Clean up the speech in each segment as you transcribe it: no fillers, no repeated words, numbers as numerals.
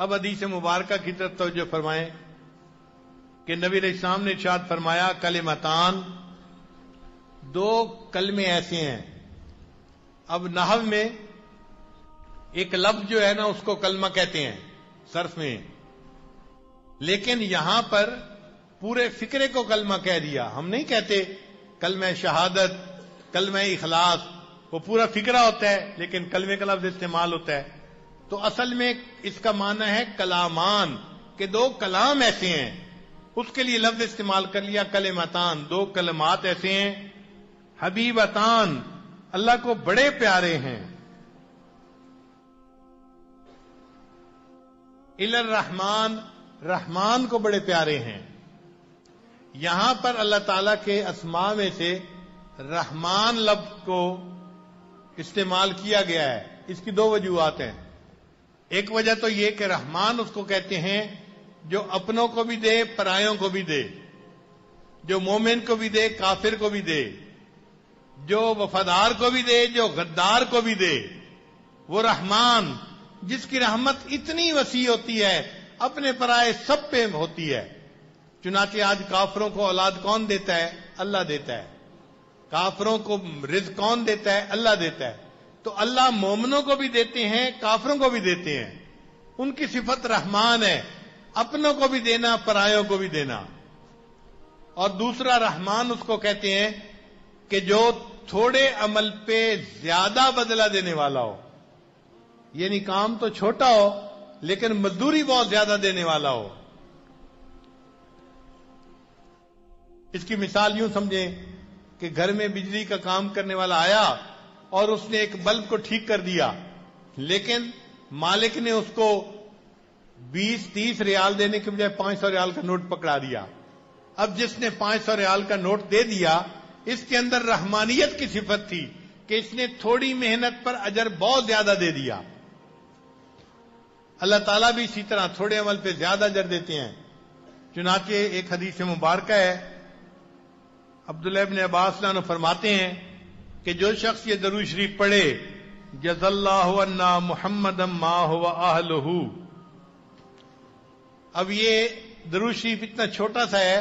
اب حدیث مبارکہ کی طرف توجہ فرمائیں کہ نبی علیہ السلام نے ارشاد فرمایا کلمتان، دو کلمے ایسے ہیں. اب نحو میں ایک لفظ جو ہے نا اس کو کلمہ کہتے ہیں صرف میں، لیکن یہاں پر پورے فکرے کو کلمہ کہہ دیا. ہم نہیں کہتے کلمہ شہادت، کلمہ اخلاص، وہ پورا فکرہ ہوتا ہے لیکن کلمے کا لفظ استعمال ہوتا ہے. تو اصل میں اس کا معنی ہے کلامان، کہ دو کلام ایسے ہیں، اس کے لیے لفظ استعمال کر لیا کلمتان، دو کلمات ایسے ہیں. حبیبتان، اللہ کو بڑے پیارے ہیں. الی الرحمن، رحمان کو بڑے پیارے ہیں. یہاں پر اللہ تعالیٰ کے اسماء میں سے رحمان لفظ کو استعمال کیا گیا ہے. اس کی دو وجوہات ہیں. ایک وجہ تو یہ کہ رحمان اس کو کہتے ہیں جو اپنوں کو بھی دے، پرایوں کو بھی دے، جو مومن کو بھی دے، کافر کو بھی دے، جو وفادار کو بھی دے، جو غدار کو بھی دے. وہ رحمان جس کی رحمت اتنی وسیع ہوتی ہے، اپنے پرائے سب پہ ہوتی ہے. چنانچہ آج کافروں کو اولاد کون دیتا ہے؟ اللہ دیتا ہے. کافروں کو رزق کون دیتا ہے؟ اللہ دیتا ہے. تو اللہ مومنوں کو بھی دیتے ہیں، کافروں کو بھی دیتے ہیں. ان کی صفت رحمان ہے، اپنوں کو بھی دینا، پرایوں کو بھی دینا. اور دوسرا رحمان اس کو کہتے ہیں کہ جو تھوڑے عمل پہ زیادہ بدلہ دینے والا ہو، یعنی کام تو چھوٹا ہو لیکن مزدوری بہت زیادہ دینے والا ہو. اس کی مثال یوں سمجھیں کہ گھر میں بجلی کا کام کرنے والا آیا اور اس نے ایک بلب کو ٹھیک کر دیا، لیکن مالک نے اس کو 20-30 ریال دینے کے بجائے 500 ریال کا نوٹ پکڑا دیا. اب جس نے 500 ریال کا نوٹ دے دیا، اس کے اندر رحمانیت کی صفت تھی کہ اس نے تھوڑی محنت پر اجر بہت زیادہ دے دیا. اللہ تعالیٰ بھی اسی طرح تھوڑے عمل پہ زیادہ اجر دیتے ہیں. چنانچہ ایک حدیث مبارکہ ہے، عبداللہ ابن عباس عنہ فرماتے ہیں کہ جو شخص یہ درود شریف پڑھے جزا اللہ عنا محمدا ما هو اہلہ. اب یہ درود شریف اتنا چھوٹا سا ہے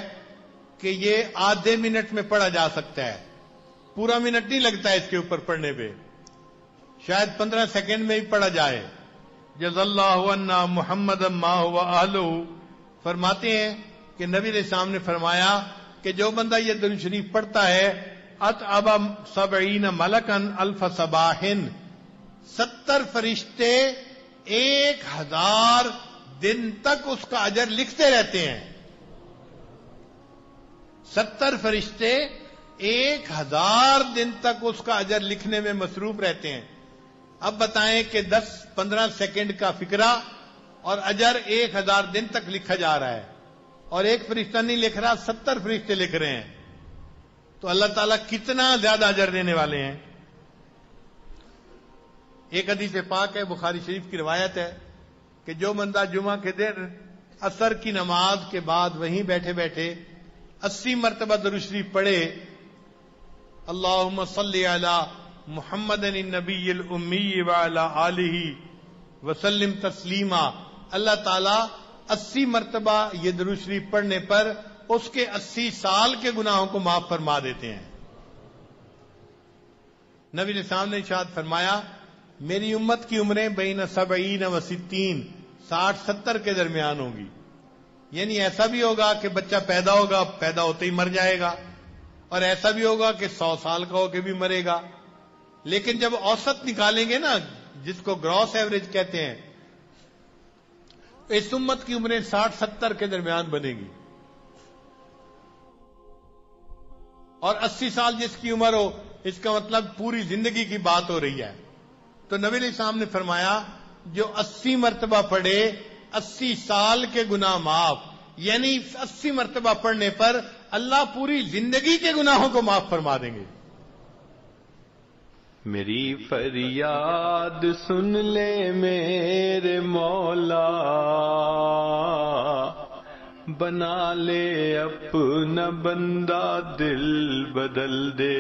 کہ یہ آدھے منٹ میں پڑھا جا سکتا ہے، پورا منٹ نہیں لگتا ہے اس کے اوپر پڑھنے پہ، شاید 15 سیکنڈ میں ہی پڑھا جائے. جزا اللہ عنا محمدا ما هو اہلہ. فرماتے ہیں کہ نبی علیہ السلام نے فرمایا کہ جو بندہ یہ درود شریف پڑھتا ہے اطعب 70 ملکا الف صباح، 70 فرشتے 1000 دن تک اس کا اجر لکھتے رہتے ہیں. 70 فرشتے 1000 دن تک اس کا اجر لکھنے میں مصروف رہتے ہیں. اب بتائیں کہ 10-15 سیکنڈ کا فکرہ اور اجر 1000 دن تک لکھا جا رہا ہے، اور ایک فرشتہ نہیں لکھ رہا، 70 فرشتے لکھ رہے ہیں. تو اللہ تعالیٰ کتنا زیادہ اجر دینے والے ہیں. ایک حدیث پاک ہے، بخاری شریف کی روایت ہے کہ جو بندہ جمعہ کے دن عصر کی نماز کے بعد وہیں بیٹھے بیٹھے 80 مرتبہ درود شریف پڑھے، اللہم صلی علی محمد النبی الامی وعلی آلہ وسلم تسلیما، اللہ تعالیٰ 80 مرتبہ یہ درود شریف پڑھنے پر اس کے 80 سال کے گناہوں کو معاف فرما دیتے ہیں. نبی علیہ السلام نے ارشاد فرمایا میری امت کی عمریں بین 70 و 60، 60-70 کے درمیان ہوں گی. یعنی ایسا بھی ہوگا کہ بچہ پیدا ہوگا، پیدا ہوتے ہی مر جائے گا، اور ایسا بھی ہوگا کہ 100 سال کا ہو کے بھی مرے گا. لیکن جب اوسط نکالیں گے نا، جس کو گراس ایوریج کہتے ہیں، اس امت کی عمریں 60-70 کے درمیان بنے گی. اور 80 سال جس کی عمر ہو، اس کا مطلب پوری زندگی کی بات ہو رہی ہے. تو نبی علیہ السلام نے فرمایا جو 80 مرتبہ پڑھے 80 سال کے گناہ معاف، یعنی 80 مرتبہ پڑھنے پر اللہ پوری زندگی کے گناہوں کو معاف فرما دیں گے. میری فریاد سن لے میرے مولا، بنا لے اپنا بندہ دل بدل دے.